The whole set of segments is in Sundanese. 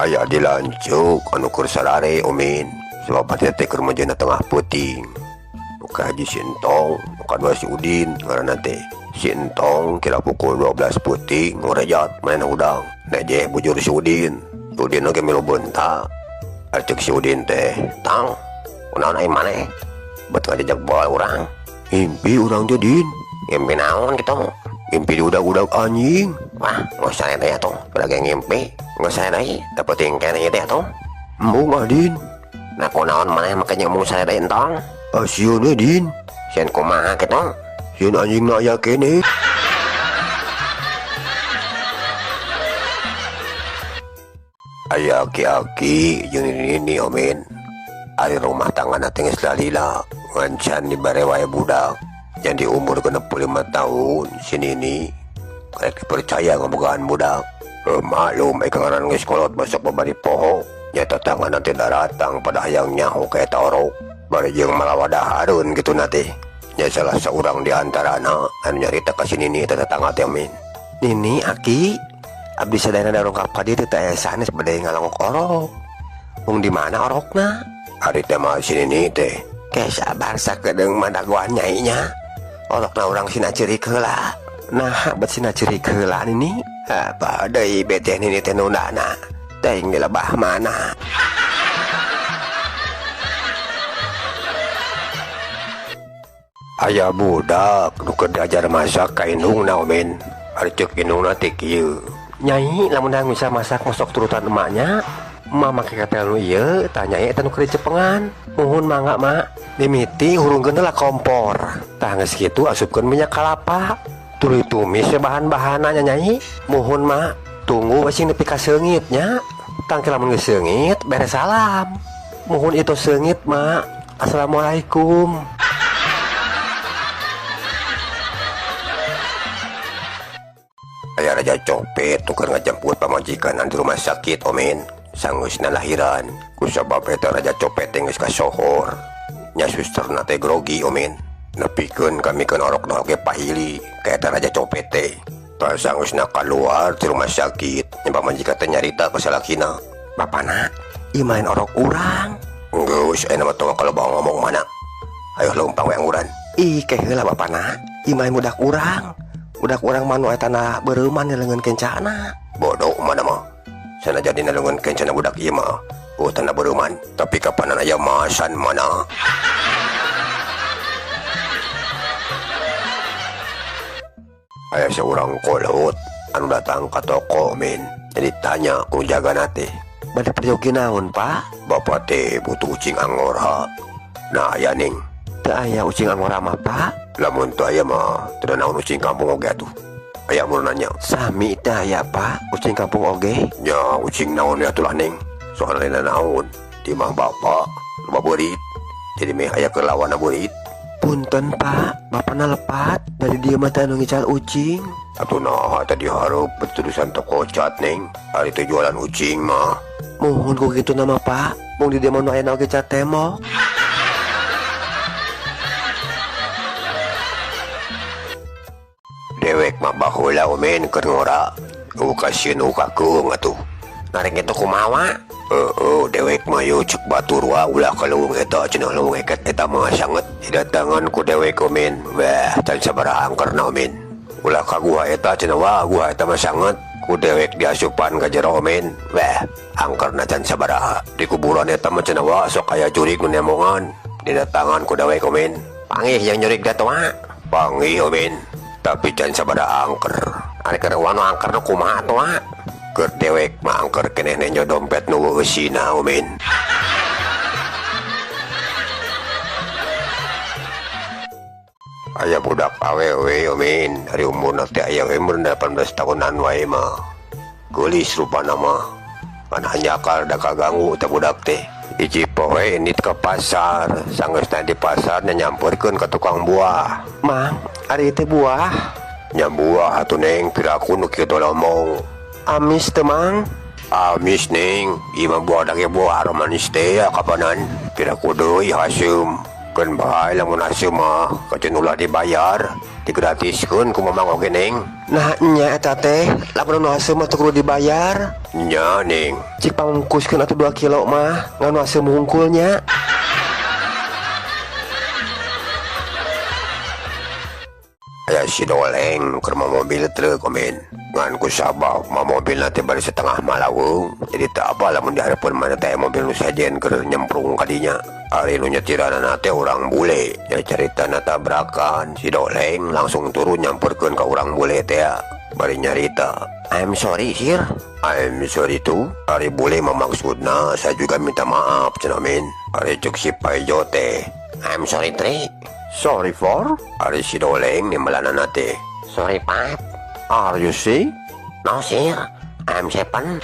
Aya dilancuk anu keur sarare umin sebab teh keur na tengah puting. Muka Haji Sintong, muka dua si Udin ngaranna teh. Si Entong kira pukul 12 puting ngorejat main udang. Neje bujur si Udin. Udin oge milu bentak. Arcuk si Udin teh, "Tang, kunaon ai maneh? Bet ngajak bawa urang." "Ngimpi urang teh Din." "Ngimpi naon kitu?" "Ngimpi diudag-udag anjing." "Wah, geus sae teh atuh, berage ngimpi. Geus sae deui, dapat tingkah ieu teh atuh." "Embung ah Din." "Nah kunaon maneh make nyomong sae deui Entong?" "Sieun we Din." "Sieun kumaha kitu?" "Sieun anjingna aya keneh." Aya aki-aki jeung nini omin. Ari rumah tanggana teh geus lalila, ngan dibere wae budak. Yang di umur 65 tahun si nini karek percaya ngabogaan budak. Maklum ai kangaran geus kolot masuk babari poho. Nya tetanggana teh daratang pada hayang nyaho ka eta orok. Bari jeung malawadahareun kitu na teh. Nya salah seorang di antarana anu nyarita ka si nini teh tetangga teh amin. "Nini, Aki, abdi sadayana darongkap ka dieu teh aya sanes bade ngalongok orok. Mung di mana orokna?" Ari teh mah si nini teh, "Ke sabar sakedeung madagoan nyai nya. Orokna urang sina ceurik heula." "Nah, bet sina ceurik heula Nini?" "Apa deui beteh nini teh nundana. Teuing dilebah mana." Aya budak nu keur diajar masak ka indungna omin. Ari ceuk indungna teh kieu, "Nyai, lamun hayang bisa masak mosok turutan emaknya. Emak make katel nu ieu, tah nyai eta nu keur dicepengan. Muhun mangga, Mak. Mimiti hurungkeun lah kompor. Tah geus kitu asupkeun minyak kalapa. Tuluy tumis we bahan-bahanna nya Nyai. Muhun, Mak. Tunggu sing nepi ka seungit nya. Tangke lamun geus seungit beres salam. Muhun itu seungit, Mak. Assalamualaikum." Aya raja copet tukar ngajamput pamajikan di rumah sakit omin. Sanggeusna lahiran kusabab eta raja copet teh geus kasohor. Nya susterna teh grogi omin. Nepikeun kami keun orok na oge pahili ka eta raja copet teh. Tah sanggeusna kaluar ti rumah sakit, nya pamajikan teh nyarita ka salakina, "Bapana, ieu main orok urang." "Geus aya mah tong kalau bawa ngomong mana. Ayo leumpang we angguran." "Ih, keh heula Bapana, ieu main budak urang. Budak urang mah nu eta na beureumman leungeun kencana." "Bodoh mana mah. Sana jadi nalungan kencana budak ieu mah. Tanda beureumman, tapi kapanan aya masan mana." Aya seorang kolot anu datang ka toko min. Jadi tanya ku jagana teh, "Bade perjogi naon, Pak?" "Bapak teh butuh ucing angora." "Nah aya ning." "Teu aya ucing angora mah, Pak." "Lamun teu aya mah teu naon ucing kampung oge atuh." Aya mun nanya, "Sami teh aya, Pak, ucing kampung oge." "Nya ucing naon ya tulah ning. Soalna naon di mah bapak loba beurit. Jadi meh aya keur lawanna beurit." "Punten, Pak, bapana lepat dari dieu mah teh anu ngical ucing." "Atuh naha tadi hareup betulisan toko cat ning. Ari teh jualan ucing mah." "Muhun ku kitu nama, Pak. Mung di dieu mah nu aya oge cat tembok." Dewek mah baheula omen keur ngora. Kasieun ka keung atuh. "Narek kitu kumaha?" Dewek mah yeuh cek batur wa ulah ka leuweung eta cenah leuweung eket eta mah sanget didatangan ku dewek omen. Wah, can sabaraha angkerna omen. Ulah ka gua eta cenah wah gua eta mah sanget ku dewek diasupan ka jero omen. Wah, angkerna can sabaraha. Di kuburan eta mah cenah wah sok aya jurig nu nemongan. Didatangan ku dewek omen. "Panggih yang jurig da tua." "Panggih omen. Tapi can sabaraha angker." "Ari keur nu angker nu kumaha tua?" "Keur dewek mah angker keneh nyo dompet nu weusina omen." Aya budak awewe omen, hari umurna teh aya umur 18 tahunan wae mah. Geulis rupana mah. Kan hanyakal da kaganggu teh budak teh. Hiji poe nit ke pasar, sanggeusna di pasar nyampeurkeun ka tukang buah. "Mang, ari teh buah?" "Nya buah atuh neng, piraku nu kieu lomong." "Amis teu, Mang?" "Amis neng, ieu mah buah dage buah manis teh ya kapanan. Piraku deui haseum." Kan bae lamun asup mah kajen ulah dibayar, digratiskeun ku mamang oge Ning. Nah nya eta teh lamun anu asup mah teu kudu dibayar. Nya Ning. Cik pamungkuskeun atuh 2 kilo mah nganu asup hungkulnya. Aya si Doleng keur mobil truk komen. Ngan ku sabab mah mobil nanti bari setengah malaweung. Jadi tak apa lamun dihareupeun mana teh mobil nu sajen keur nyemprung kadinya. Ari nu nyetiranana teh urang bule. Jadi caritana tabrakan si Doleng langsung turun nyamperkeun ka urang bule teh. Bari nyarita, "I'm sorry sir." "I'm sorry too." Ari bule mah maksudna saya juga minta maaf cenah men. Ari cek si Paijo teh, "I'm sorry Tri." "Sorry for?" Ari si Doleng nimbalanana teh, Sorry Pat. "Are you sick?" No sir, I'm seven.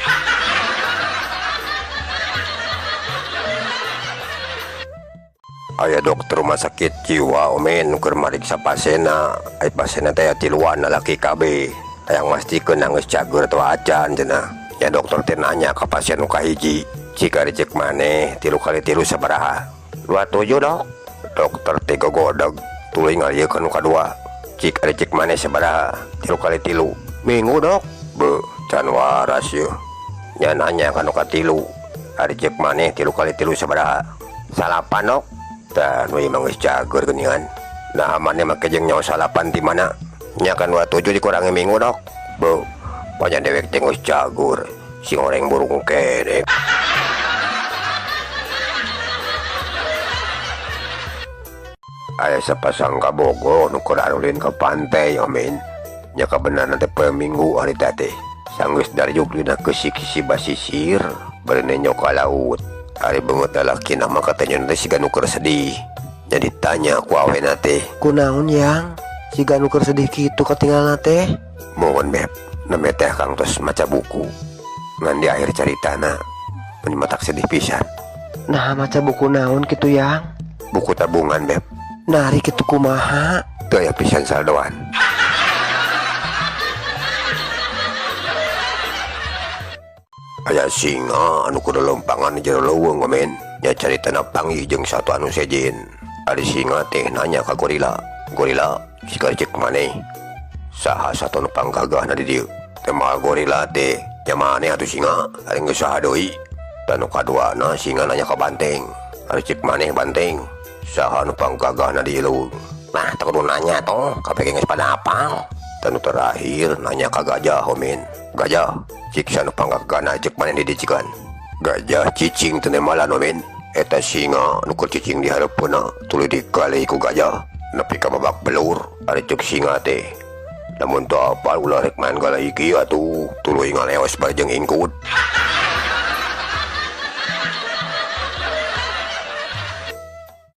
Aya dokter rumah sakit jiwa omen keur mariksa pasena. Ai pasena teh tiluan lalaki KB. Hayang mastikeun geus cager atau acan cenah. Ya dokter teh nanya ka pasien nu kahiji, "Cik ari cek maneh 3 kali 3 sabaraha?" 27 dok. Dokter teh gogodeg tuluy ngaliekeun nu kadua, "Cik ari cek maneh sabaraha 3 kali 3?" Minggu dok. "Beuh, can waras yeuh." Nya nanya ka nu katilu, "Ari cek maneh 3 kali 3 sabaraha?" Salapan dok. Tah nu imah geus cager geuningan. Nah maneh make jeung nyawa salapan di mana? Nya kan 27 dikurangi minggu dok. Beuh, banyak dewek teh geus cagur. Si goreng burung kene. Aya sapasang kabogo nu keur arulin ka pantai omen. Nya kabenaran teh poe Minggu ari teh. Sanggeus dariuk dina kisi-kisi basisir, bari nenyo ka laut. Ari beungeut lalaki nama katanya teh siga nu keur sedih. Jadi tanya ku awena teh, Kunaon yang? Siga nu keur sedih kitu katinggalna teh? "Mohon beb, neme teh Kang tos maca buku. Ngan di akhir caritana mun matak sedih pisan. Nah maca buku naon kitu yang? Buku tabungan beb. Nari kitu kumaha? Teu aya pisan saldoan." Aya singa anu kudu lempangan di jero leuweung men. Nya caritana panggih jeung satu anu sejen. Ari singa teh nanya ka gorila, "Gorila, sika cek maneh? Saha satu nu panggagahna di dieu?" Teh gorila teh, "Nya maneh atuh singa, ari geus saha deui?" Tanu kaduana singa nanya ka banteng, "Ari cek maneh banteng? Saha nu panggagahna di leuweung?" Nah teu kudu nanya toh, kapeke geus pada apal. Tanu terakhir nanya ka gajah homin, "Gajah, cik nu panggagahna cek maneh di dicikan?" Gajah cicing teu nemalan homin. Eta singa nu keur cicing di hareupeuna tuluy digali ku gajah nepi ka babak belur. Ari cek singa teh, "Lamun teu apal ulah rek main galai kieu atuh, tuluy ngaleos bari jeung ingkut."